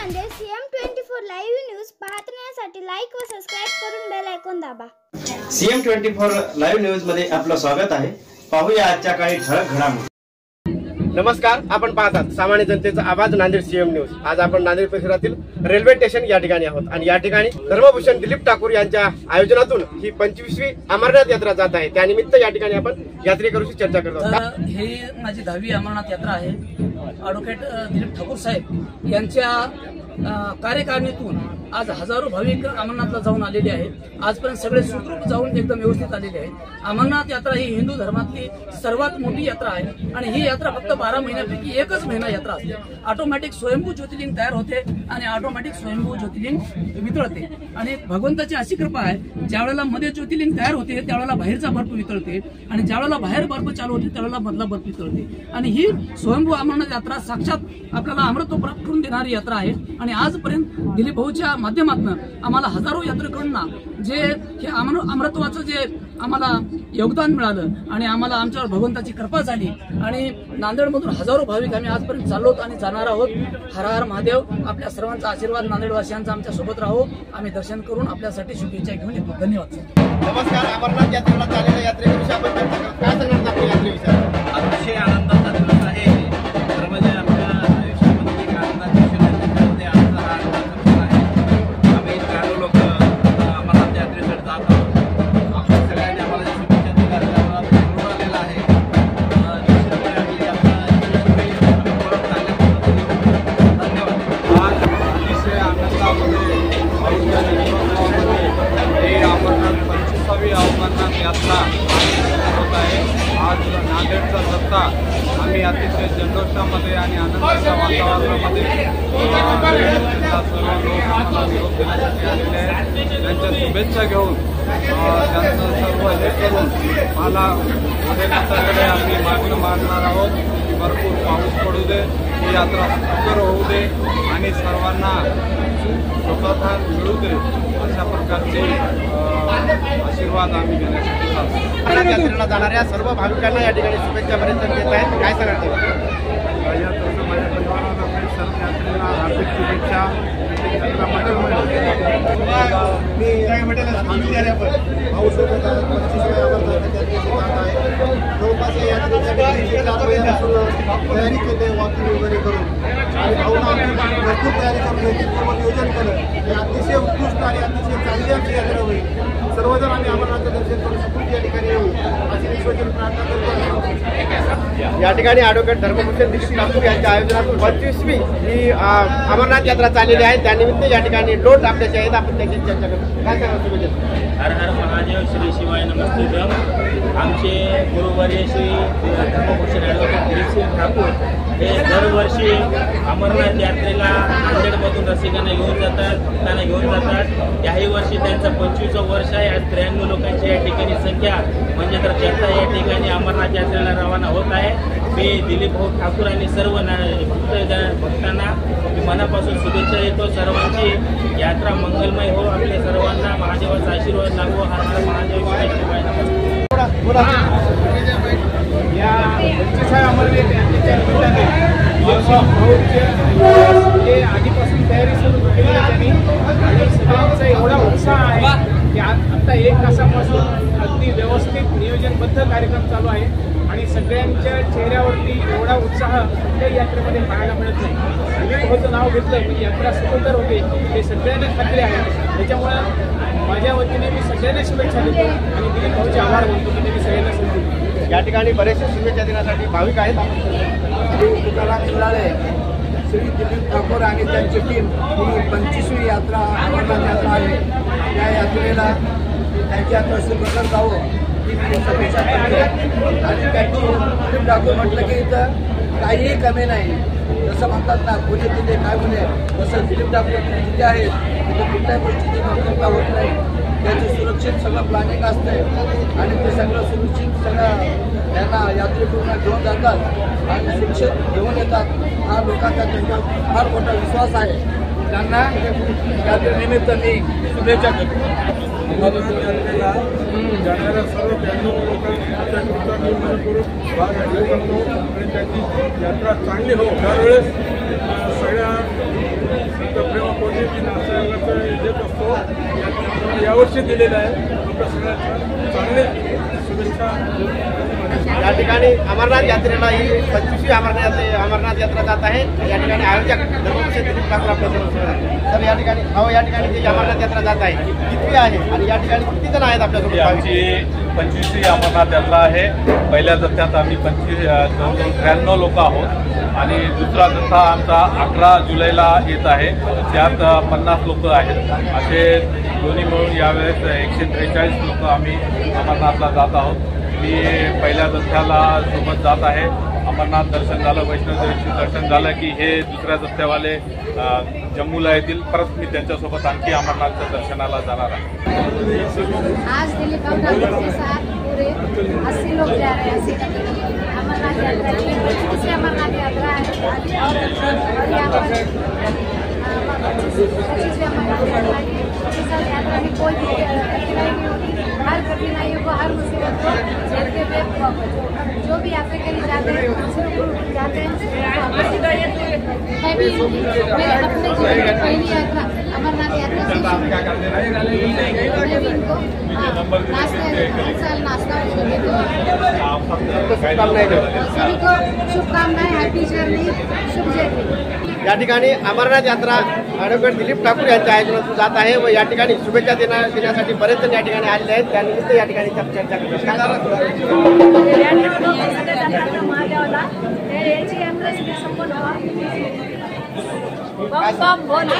Nanded CM24 live news पाहण्यासाठी like व subscribe करून बेल आयकॉन दाबा। CM24 लाईव्ह न्यूज मध्ये आपलं स्वागत आहे। पाहूया आजच्या काही ठळक घडामोडी। नमस्कार, आपण पाहतात सामान्य जनतेचा आवाज नांदेड CM न्यूज। आज आपण नांदेड परिसरातील रेल्वे स्टेशन या ठिकाणी आहोत आणि या ठिकाणी धर्मभूषण दिलीप ठाकूर यांच्या आयोजनातून ही 25वी अमरनाथ यात्रा जात आहे। त्यानिमित्त या ठिकाणी आपण यात्रेकरूंशी चर्चा करत आहोत। ही माझी 10वी अमरनाथ यात्रा आहे। ॲडव्होकेट दिलीप ठाकूर साहेब यांच्या कार्यकारिणीतून आज हजारो भाविक अमरनाथला जाऊन आलेले आहेत। आजपर्यंत सगळे सुखरूप जाऊन एकदम व्यवस्थित आलेले आहेत। अमरनाथ यात्रा ही हिंदू धर्मातली सर्वात मोठी यात्रा आहे आणि ही यात्रा फक्त 12 महिन्यापैकी एकच महिना यात्रा असते। ऑटोमॅटिक स्वयंभू ज्योतिर्लिंग तयार होते आणि ऑटोमॅटिक स्वयंभू ज्योतिर्लिंग वितळते आणि भगवंताची अशी कृपा आहे, ज्यावेळेला मध्ये ज्योतिर्लिंग तयार होते त्यावेळेला बाहेरचा बर्फ वितळते आणि ज्यावेळेला बाहेर बर्फ चालू होते त्यावेळेला मधला बर्फ वितळते आणि ही स्वयंभू अमरनाथ यात्रा साक्षात आपल्याला अमृत प्राप्त करून देणारी यात्रा आहे। आणि आजपर्यंत दिलीप भाऊच्या माध्यमातून आम्हाला हजारो यात्रेकरूंना जे अमृतत्वाचं जे आम्हाला योगदान मिळालं आणि आम्हाला आमच्यावर भगवंताची कृपा झाली आणि नांदेडमधून हजारो भाविक आम्ही आजपर्यंत चाललो आणि जाणार आहोत। हर हर महादेव। आपल्या सर्वांचा आशीर्वाद नांदेडवासियांचा आमच्या सोबत राहो। आम्ही दर्शन करून आपल्यासाठी शुभेच्छा घेऊन येतो। धन्यवाद। नमस्कार, अमरनाथ यात्रेला चाललेल्या यात्रेविषयी आपण चर्चा करू। काय सांगणार आपल्या यात्रेविषयी? अतिशय आनंदाचा दिवस आहे। तर म्हणजे आपल्या आयुष्यामध्ये एक आनंदाची क्षण आहे। आम्ही चार लोक अमरनाथ यात्रेसाठी जात आहोत। आपण सगळ्यांनी आम्हाला शुभेच्छा दिल्या त्यामुळे आलेला आहे। आज अतिशय आनंदामध्ये अमरनाथ 25वी अमरनाथ यात्रा होत आहे। आज नांदेडचा रस्ता आम्ही अतिशय जल्लोषामध्ये आणि आनंदाच्या वातावरणामध्ये सर्व लोक निरोप देण्यासाठी आलेले आहेत। त्यांच्या शुभेच्छा घेऊन त्यांचं सर्व हे करून मला भोलेनाथाकडे आम्ही मागणं मागणार आहोत की भरपूर पाऊस पडू दे, ही यात्रा सुखकर होऊ दे आणि सर्वांना सुखता मिळू दे, अशा प्रकारचे आशीर्वाद आम्ही घेण्यासाठी अमरनाथ यात्रेला जाणाऱ्या सर्व भाविकांना या ठिकाणी शुभेच्छा पर्यंत देत आहेत। काय सांगणार ते? माझ्या परिवाराला सर्व यात्रेला हार्दिक शुभेच्छा। तयारी केली आहे, वॉकिंग वगैरे करून आणि भाऊना भरपूर तयारी करून नियोजन केलं। हे अतिशय उत्कृष्ट आणि अतिशय चांगली आमची यात्रा होईल। सर्वजण आम्ही अमरनाथचं दर्शन करून सुखरूप या ठिकाणी येऊ अशी ईश्वराची प्रार्थना करतो। या ठिकाणी ॲडव्होकेट धर्मभूषण दिलीप ठाकूर यांच्या आयोजनातून 25वी ही अमरनाथ यात्रा चाललेली आहे। त्यानिमित्त या ठिकाणी लोट आपल्याशी आहेत, आपण त्याची चर्चा करू। काय सांगा शुभेच्छा? हर हर महादेव, श्री शिवाय नमस्ते। आमचे गुरुवर्य श्री धर्मभूषण ॲडव्होकेट दिलीप ठाकूर हे दरवर्षी अमरनाथ यात्रेला नांदेडमधून रसिकांना घेऊन जातात। याही वर्षी त्यांचं 25वं वर्ष आहे। आज 93 लोकांची या ठिकाणी संख्या म्हणजे तर जनता या ठिकाणी अमरनाथ यात्रेला रवाना होत आहे। मी दिलीप भाऊ ठाकूर आणि सर्व भक्तांना मनापासून शुभेच्छा देतो। सर्वांची यात्रा मंगलमय हो, आपल्या सर्वांना महादेवाचा आशीर्वाद लाभो। हर हर महादेव, शिवाय नमस्ते। या 25व्या अमरनाथ यात्रेच्या निमित्ताने जे आधीपासून तयारी सुरू केली आहे त्यांनी आणि सगळ्यांचा एवढा उत्साह आहे की आता 1 तासापासून अगदी व्यवस्थित नियोजनबद्ध कार्यक्रम चालू आहे आणि सगळ्यांच्या चेहऱ्यावरती एवढा उत्साह कुठल्याही यात्रेमध्ये पाहायला मिळत नाही। दिलीप भाऊचं नाव घेतलं म्हणजे यात्रा सुखकर होते हे सगळ्यांना खात्री आहे। त्याच्यामुळं माझ्या वतीने मी सगळ्यांना शुभेच्छा देतो आणि दिलीप भाऊचे आभार मानतो की त्यांनी सगळ्यांना समजून। या ठिकाणी बरेचसे शुभेच्छा देण्यासाठी भाविक आहेत। तुकाराम शिंगाळे, श्री दिलीप ठाकूर आणि त्यांची टीम ही 25वी यात्रा अमरनाथ यात्रा आहे। या यात्रेला त्यांची यात्रा सुखकर जावं ही शुभेच्छा करते आणि त्यांची दिलीप ठाकूर म्हटलं की इथं काहीही कमी नाही। जसं म्हणतात ना पूजे तिथे काय म्हणे, तसं दिलीप ठाकूर जिथे आहेत तिथे कुठल्याही गोष्टीची कमतरता होत नाही। त्याची सुरक्षित सगळं प्लॅनिंग असते आणि ते सगळं सुरक्षित सगळं त्यांना यात्रेकरूंना घेऊन जातात आणि सुरक्षित घेऊन येतात। हा लोकांचा त्यांच्यावर फार मोठा विश्वास आहे। त्यांना यात्रेनिमित्त मी शुभेच्छा करतो। यात्रेला जाणाऱ्या सर्व 92 लोकांचा मी मनपूर्वक भाग घेतो आणि त्याची यात्रा चांगली हो। त्यावेळेस सगळ्या प्रेमापोटी मी नाथसाहेबांचं देत असतो. यावर्षी दिलेलं आहे. आपल्या सगळ्यांच्या चांगले शुभेच्छा. या ठिकाणी अमरनाथ यात्रेला ही 25वी अमरनाथ यात्रा जात आहे. या ठिकाणी आयोजक धर्मपुरुष दिलीप ठाकूर आपल्यासोबत. तर या ठिकाणी या ठिकाणी जी अमरनाथ यात्रा जात आहे किती आहे आणि या ठिकाणी किती जण आहेत आपल्यासोबत? आमची 25वी अमरनाथ यात्रा आहे. पहिल्या जथ्यात आम्ही 93 लोक आहोत आणि दुसरा जथ्था आमचा 11 जुलैला येत आहे. त्यात 50 लोक आहेत. असे दोन्ही मिळून यावेळेस 143 लोक आम्ही अमरनाथला जात आहोत. मी पहिल्या जथ्याला सोबत जात आहे. अमरनाथ दर्शन झालं, वैष्णोदेवीचं दर्शन झालं की हे दुसऱ्या जथ्यावाले जम्मूला येतील. परत मी त्यांच्यासोबत आणखी अमरनाथच्या दर्शनाला जाणार आहे. आज दिलीप ठाकुर के साथ पूरे 80 लोग जा रहे हैं अमरनाथ यात्रा के लिए. 25वीं अमरनाथ यात्रा है और यहाँ पर 25वीं अमरनाथ यात्रा की इस यात्रा में कोई भी कठिनाई नहीं होगी. हर कठिनाइयों को, हर मुसीबत को झेलते हुए जो भी यात्रा के लिए जाते हैं जाते हैं. मैं भी अपने जीवन की पहली यात्रा अमरनाथ यात्रा से मैं भी इनको हर साल नाश्ता देती हूँ. सभी को शुभकामनाएं. हैप्पी जर्नी, शुभ जर्नी. या ठिकाणी अमरनाथ यात्रा ॲडव्होकेट दिलीप ठाकूर यांच्या आयोजनातून जात आहे व या ठिकाणी शुभेच्छा देण्यासाठी बरेच जण या ठिकाणी आलेले आहेत. त्यानिमित्त या ठिकाणी चर्चा बम बम भोले